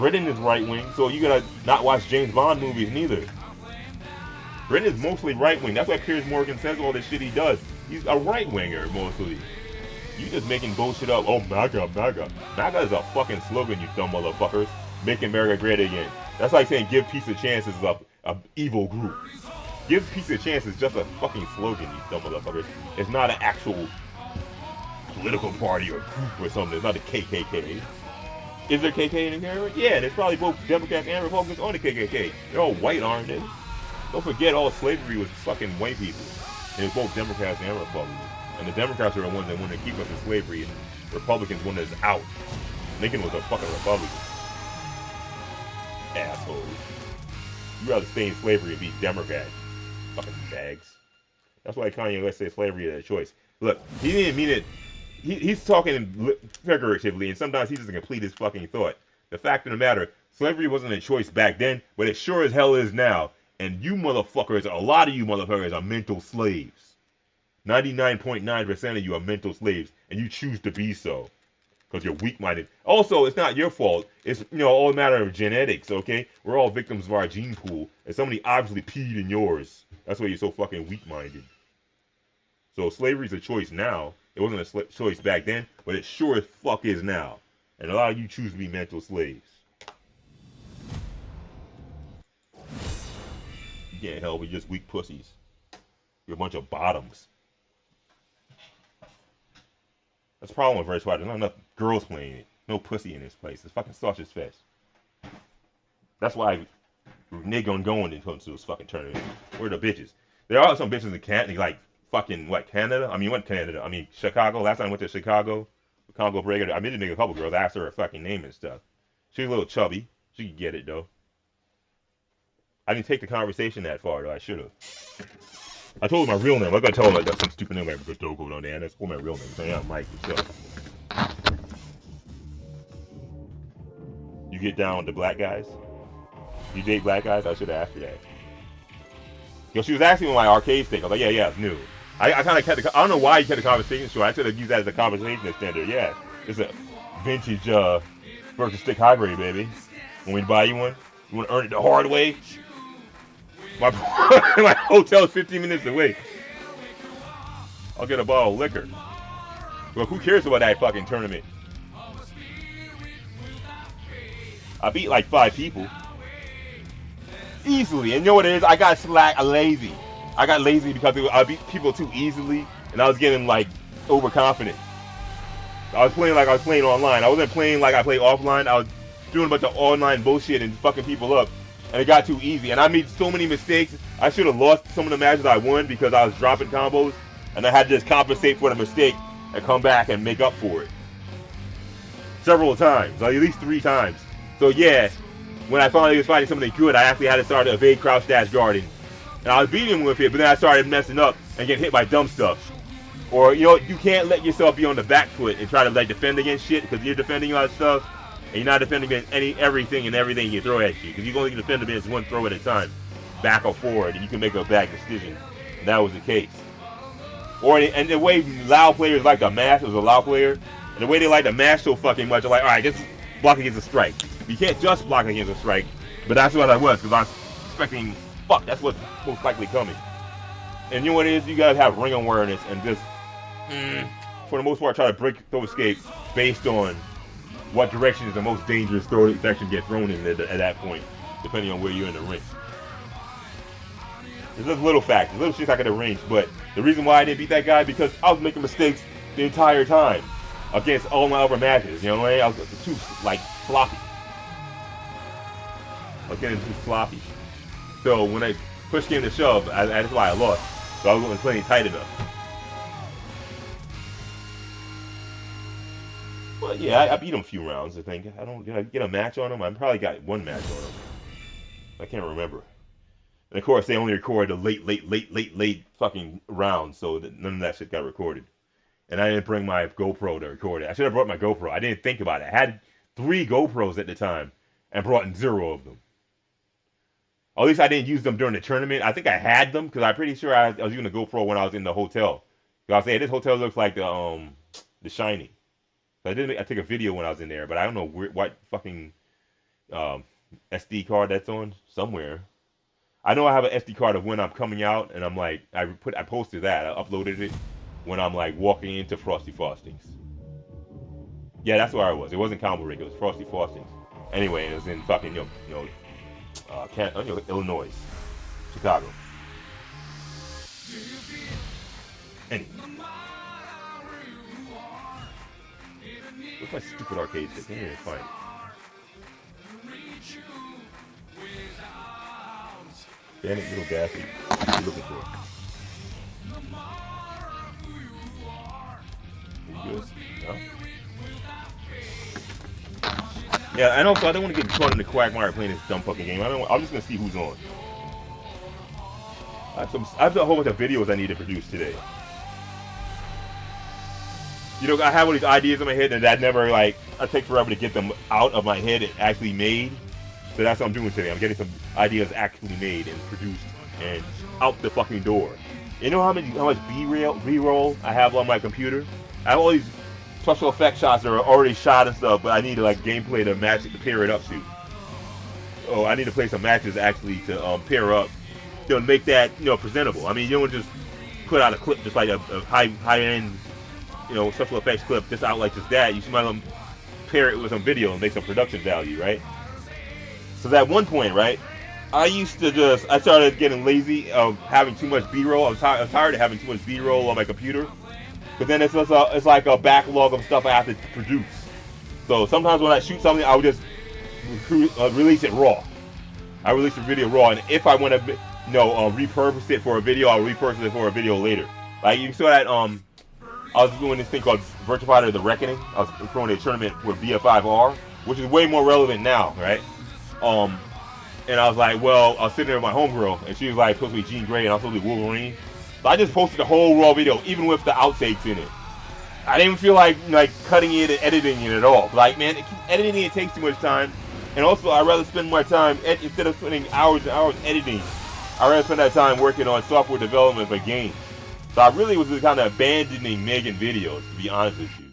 Britain is right wing, so you gotta not watch James Bond movies neither. Britain is mostly right wing. That's why Piers Morgan says all this shit he does. He's a right winger mostly. You just making bullshit up. Oh, MAGA, MAGA. MAGA is a fucking slogan, you dumb motherfuckers. Make America great again. That's like saying give peace a chance is a evil group. Give peace a chance is just a fucking slogan, you dumb motherfuckers. It's not an actual political party or group or something. It's not the KKK. Is there KKK in America? Yeah, there's probably both Democrats and Republicans on the KKK. They're all white, aren't they? Don't forget all slavery was fucking white people. And it's both Democrats and Republicans. And the Democrats are the ones that want to keep us in slavery, and Republicans want us out. Lincoln was a fucking Republican. Assholes. You'd rather stay in slavery and be Democrat. Fucking bags. That's why Kanye West said slavery is a choice. Look, he didn't mean it. He's talking figuratively, and sometimes he doesn't complete his fucking thought. The fact of the matter, slavery wasn't a choice back then, but it sure as hell is now. And you motherfuckers, a lot of you motherfuckers are mental slaves. 99.9% of you are mental slaves, and you choose to be so. Because you're weak-minded. Also, it's not your fault. It's, all a matter of genetics, okay? We're all victims of our gene pool, and somebody obviously peed in yours. That's why you're so fucking weak-minded. So slavery's a choice now. It wasn't a choice back then, but it sure as fuck is now. And a lot of you choose to be mental slaves. You can't help it, you're just weak pussies. You're a bunch of bottoms. That's the problem with Verse Fighter. There's not enough girls playing it. No pussy in this place. It's fucking sausage fest. That's why Nick on going into this fucking tournament. Where are the bitches? There are some bitches in Canada, like fucking Canada? I mean, what Canada? I mean Chicago. Last time I went to Chicago, Congo Breaker. I met a couple girls. I asked her fucking name and stuff. She's a little chubby. She could get it though. I didn't take the conversation that far though. I should have. I told her my real name. I'm gonna tell her like that's some stupid name like Godoko on there. That's my real name. So yeah, Mike. What's up? You get down with the black guys? You date black guys? I should have asked her that. She was asking me my arcade stick. I was like, yeah, it's new. I kind of kept. I don't know why you kept the conversation short. I should have used that as a conversation extender. Yeah, it's a vintage virtual stick hybrid, baby. Want me to buy you one? You want to earn it the hard way? My hotel's 15 minutes away. I'll get a bottle of liquor. Look, who cares about that fucking tournament? I beat like 5 people. Easily. And you know what it is? I got lazy. I got lazy because I beat people too easily, and I was getting like overconfident. I was playing like I was playing online. I wasn't playing like I played offline. I was doing a bunch of online bullshit and fucking people up. And it got too easy. And I made so many mistakes. I should have lost some of the matches I won because I was dropping combos. And I had to just compensate for the mistake and come back and make up for it. Several times. Like at least 3 times. So yeah, when I finally was fighting somebody good, I actually had to start to evade crouch dash guarding. And I was beating him with it, but then I started messing up and getting hit by dumb stuff. Or, you can't let yourself be on the back foot and try to like defend against shit because you're defending a lot of stuff. And you're not defending against everything you throw at you. Because you can only defend against one throw at a time. Back or forward. And you can make a bad decision. And that was the case. And the way Lao players like to mash as a Lao player. And the way they like to mash so fucking much. They're like, alright, just block against a strike. You can't just block against a strike. But that's what I was. Because I was expecting, that's what's most likely coming. And you know what it is? You gotta have ring awareness. And just, for the most part, try to break throw escape based on what direction is the most dangerous throw that can get thrown in at that point, depending on where you're in the ring. There's just little factors, little shit I could arrange, but the reason why I didn't beat that guy because I was making mistakes the entire time against all my other matches. You know what I mean? I was too sloppy. I was getting too sloppy. So when I push came to shove, that's why I lost. So I wasn't playing tight enough. But yeah, I beat him a few rounds, I think. Did I get a match on him? I probably got 1 match on him. I can't remember. And of course, they only record the late fucking rounds, so that none of that shit got recorded. And I didn't bring my GoPro to record it. I should have brought my GoPro. I didn't think about it. I had 3 GoPros at the time and brought in 0 of them. Or at least I didn't use them during the tournament. I think I had them because I'm pretty sure I was using the GoPro when I was in the hotel. I was saying, this hotel looks like the Shining. So I took a video when I was in there, but I don't know what fucking um, SD card that's on somewhere. I know I have an SD card of when I'm coming out, and I'm like, I posted that, I uploaded it when I'm like walking into Frosty Frostings. Yeah, that's where I was. It wasn't Combo Rig, it was Frosty Frostings. Anyway, it was in fucking Illinois, Chicago. Anyway, what's my stupid arcade stick? I can't even find it. Damn it, little bastard. What are you looking for? Are you good? No? Yeah, and also I don't want to get caught in the quagmire playing this dumb fucking game. I'm just gonna see who's on. I have a whole bunch of videos I need to produce today. You know, I have all these ideas in my head, and that never like it takes forever to get them out of my head and actually made. So that's what I'm doing today. I'm getting some ideas actually made and produced and out the fucking door. You know how much B-roll I have on my computer? I have all these special effect shots that are already shot and stuff, but I need like gameplay to match it to pair it up to. Oh, I need to play some matches actually to pair up, make that presentable. I mean, you don't just put out a clip just like a high end special effects clip just out like just that. You might pair it with some video and make some production value, right? So at one point, right, I started getting lazy of having too much B-roll. I was tired of having too much B-roll on my computer. But then it's like a backlog of stuff I have to produce. So sometimes when I shoot something, I would just release it raw. I release the video raw, and if I want to, repurpose it for a video, I'll repurpose it for a video later. Like you saw that I was doing this thing called Virtua Fighter: The Reckoning. I was throwing a tournament with BF5R, which is way more relevant now, right? And I was like, well, I was sitting there with my homegirl, and she was like supposed to be Jean Grey, and I was supposed to be Wolverine. So I just posted the whole raw video, even with the outtakes in it. I didn't feel like cutting it and editing it at all. Like, man, editing it takes too much time. And also, I'd rather spend my time, instead of spending hours and hours editing, I'd rather spend that time working on software development for games. So I really was just kind of abandoning making videos, to be honest with you.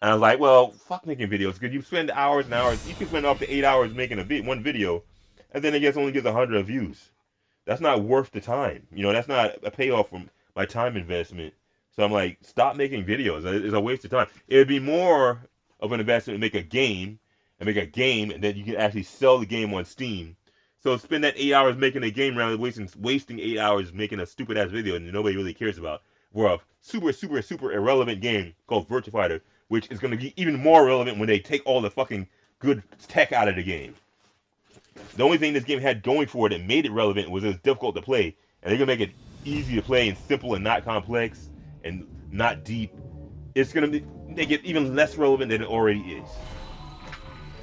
And I was like, well, fuck making videos, because you spend hours and hours. You can spend up to 8 hours making one video, and then it only gets 100 views. That's not worth the time. That's not a payoff from my time investment. So I'm like, stop making videos. It's a waste of time. It would be more of an investment to make a game, and then you can actually sell the game on Steam. So spend that 8 hours making a game rather than wasting 8 hours making a stupid ass video that nobody really cares about. For a super, super, super irrelevant game called Virtua Fighter, which is going to be even more relevant when they take all the fucking good tech out of the game. The only thing this game had going for it that made it relevant was it was difficult to play, and they're gonna make it easy to play and simple and not complex and not deep. It's gonna make it even less relevant than it already is.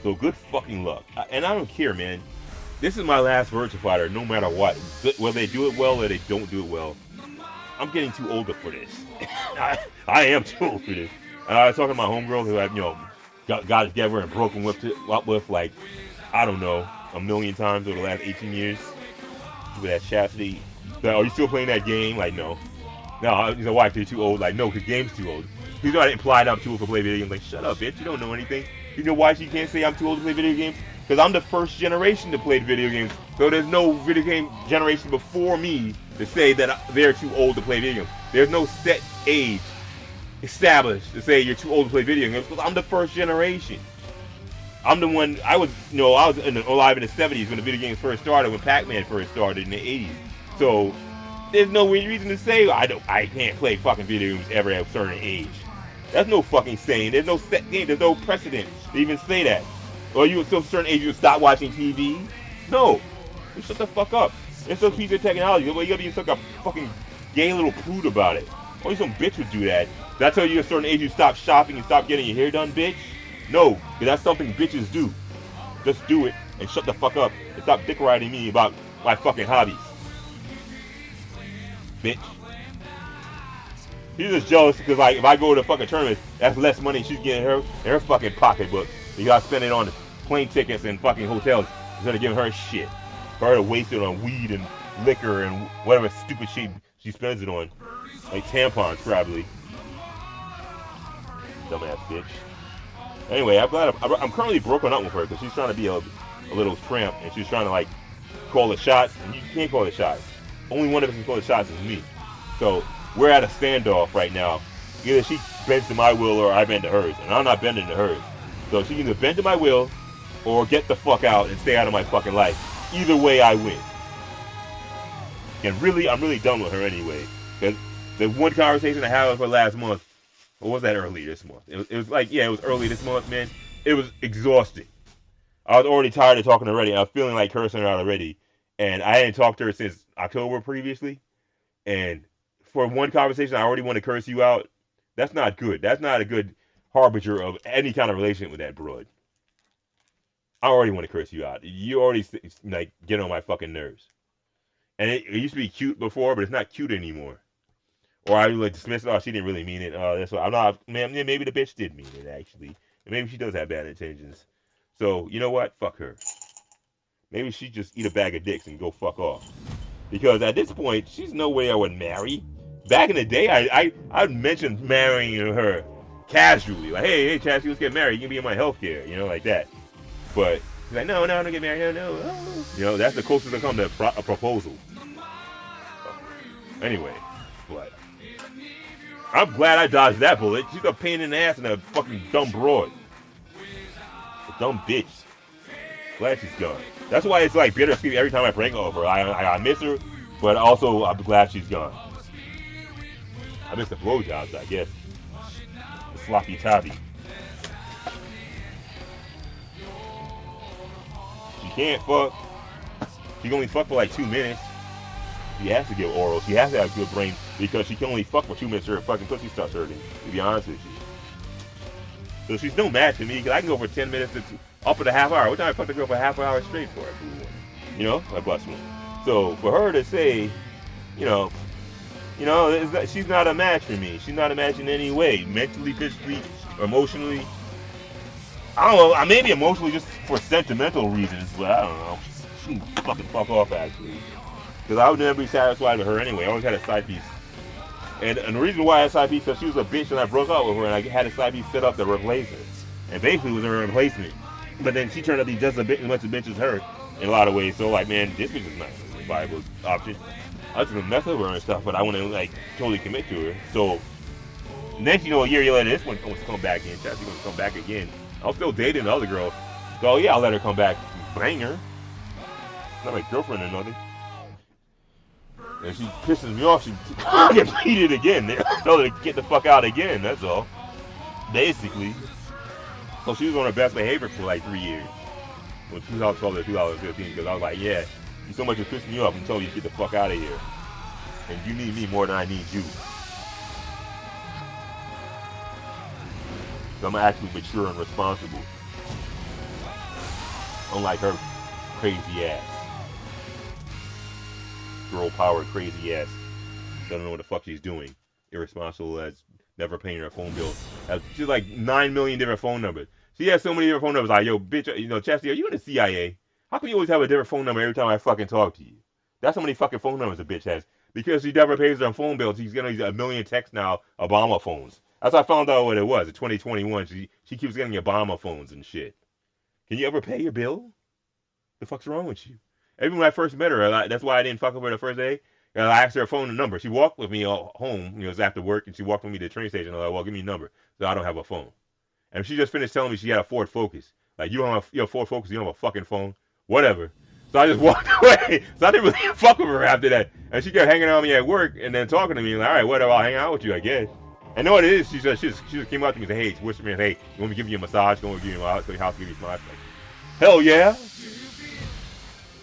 So good fucking luck. And I don't care, man. This is my last Virtua Fighter, no matter what. Whether they do it well or they don't do it well. I'm getting too old for this. I am too old for this. I was talking to my homegirl who I've got together and broken up with like, I don't know, a million times over the last 18 years. With that chastity. So, are you still playing that game? Like, no. No, he's a wife, you're too old. Like, no, because game's too old. He's not implied I'm too old to play video games. Like, shut up, bitch. You don't know anything. You know why she can't say I'm too old to play video games? Because I'm the first generation to play video games. So there's no video game generation before me to say that they're too old to play video games. There's no set age established to say you're too old to play video games. Because I'm the first generation. I'm the one, I was alive in the 70s when the video games first started, when Pac-Man first started in the 80s. So, there's no reason to say I can't play fucking video games ever at a certain age. That's no fucking saying. There's no set game, there's no precedent to even say that. Or you at some certain age you stop watching TV? No. You shut the fuck up. It's a piece of technology. You gotta be such a fucking gay little prude about it. Only some bitch would do that. Did I tell you at a certain age you stop shopping and stop getting your hair done, bitch? No, because that's something bitches do. Just do it and shut the fuck up and stop dick riding me about my fucking hobbies. Bitch. She's just jealous because like if I go to fucking tournaments, that's less money she's getting in her fucking pocketbook. You gotta spend it on plane tickets and fucking hotels instead of giving her shit. For her to waste it on weed and liquor and whatever stupid shit she spends it on. Like tampons probably. Dumbass bitch. Anyway, I'm currently broken up with her because she's trying to be a a little tramp, and she was trying to like call the shots, and you can't call the shots. Only one of us can call the shots is me. So we're at a standoff right now. Either she bends to my will or I bend to hers, and I'm not bending to hers. So she can either bend to my will or get the fuck out and stay out of my fucking life. Either way, I win. And really, I'm really done with her anyway. Because the one conversation I had with her last month, or was that early this month? It was like, yeah, it was early this month, man. It was exhausting. I was already tired of talking already. I was feeling like cursing her out already. And I hadn't talked to her since October previously. And for one conversation, I already want to curse you out. That's not good. That's not a good harbinger of any kind of relationship with that broad. I already want to curse you out. You already like get on my fucking nerves. And it used to be cute before, but it's not cute anymore. Or I would like dismiss it. Oh, she didn't really mean it. That's what I'm not. Man, maybe the bitch did mean it actually. And maybe she does have bad intentions. So you know what? Fuck her. Maybe she just eat a bag of dicks and go fuck off. Because at this point, she's no way I would marry. Back in the day, I mentioned marrying her casually. Like, hey, Chassie, let's get married. You can be in my healthcare, you know, like that. But she's like, no, don't get married. No. Oh. You know, that's the closest I come to a proposal. Anyway, but I'm glad I dodged that bullet. She's a pain in the ass and a fucking dumb broad. A dumb bitch. Glad she's gone. That's why it's like bittersweet every time I prank over her. I miss her, but also I'm glad she's gone. I miss the blowjobs, I guess. The sloppy toppy. She can't fuck. She can only fuck for like 2 minutes. She has to get oral. She has to have a good brain because she can only fuck for 2 minutes or her fucking pussy starts hurting, to be honest with you. So she's no match to me because I can go for 10 minutes to up to a half hour. What time I fucked a girl for a half hour straight for it? You know, my bust one. So for her to say, you know, she's not a match for me. She's not a match in any way, mentally, physically, or emotionally. I don't know. Maybe emotionally just for sentimental reasons, but I don't know. She can fucking fuck off actually, because I would never be satisfied with her anyway. I always had a side piece. And the reason why I had a side piece is because she was a bitch and I broke up with her and I had a side piece set up to replace her. And basically it was a replacement. But then she turned out to be just a bit as much a bitch as her in a lot of ways. So like, man, this bitch is not a viable option. I was gonna mess with her and stuff, but I want to like totally commit to her. So then, you know, a year later, this one wants to come back in. Chassie wants to come back again. I was still dating the other girl. So yeah, I'll let her come back and bang her. Not my girlfriend or nothing. And she pisses me off. She gets heated again. They tell her to get the fuck out again. That's all. Basically. So she was on her best behavior for like 3 years. From 2012 to 2015. Because I was like, yeah, you so much as pissing me off and telling you to get the fuck out of here. And you need me more than I need you. So I'm actually mature and responsible. Unlike her crazy ass. Girl power crazy ass. Doesn't know what the fuck she's doing. Irresponsible as never paying her phone bill. She's like 9 million different phone numbers. She has so many different phone numbers. Like, yo, bitch, you know, Chastity, are you in the CIA? How come you always have a different phone number every time I fucking talk to you? That's how many fucking phone numbers a bitch has. Because she never pays her phone bill. She's getting a million texts now, Obama phones. That's how I found out what it was. In 2021, she keeps getting Obama phones and shit. Can you ever pay your bill? The fuck's wrong with you? Even when I first met her, that's why I didn't fuck with her the first day. I asked her phone number. She walked with me home. You know, it was after work, and she walked with me to the train station. I was like, well, give me your number. So I don't have a phone. And she just finished telling me she had a Ford Focus. Like, you have a Ford Focus, you don't have a fucking phone. Whatever. So I just walked away. So I didn't really fuck with her after that. And she kept hanging out with me at work and then talking to me. Like, all right, whatever, I'll hang out with you, I guess. I know what it is. She just came up to me and said, hey, she whispered me, hey, you want me to give you a massage? You want me to give you a house, give you a massage? Like, hell yeah.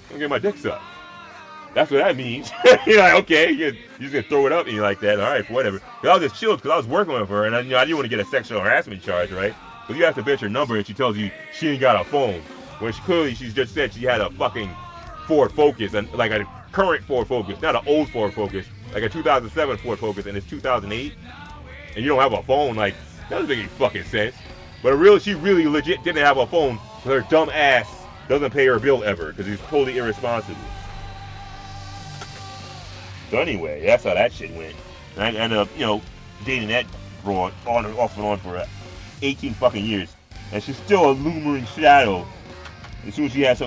I'm gonna get my dick sucked. That's what that means. You're like, okay, you're just gonna throw it up at me like that. All right, whatever. Cause I was just chilled because I was working with her, and I didn't want to get a sexual harassment charge, right? But you have to bitch her number, and she tells you she ain't got a phone. When she's just said she had a fucking Ford Focus, and like a current Ford Focus, not an old Ford Focus, like a 2007 Ford Focus, and it's 2008, and you don't have a phone. Like, that doesn't make any fucking sense. But she really legit didn't have a phone, because her dumb ass doesn't pay her bill ever, because he's totally irresponsible. So anyway, that's how that shit went. And I ended up, you know, dating that broad on and off and on for 18 fucking years. And she's still a looming shadow as soon as she has some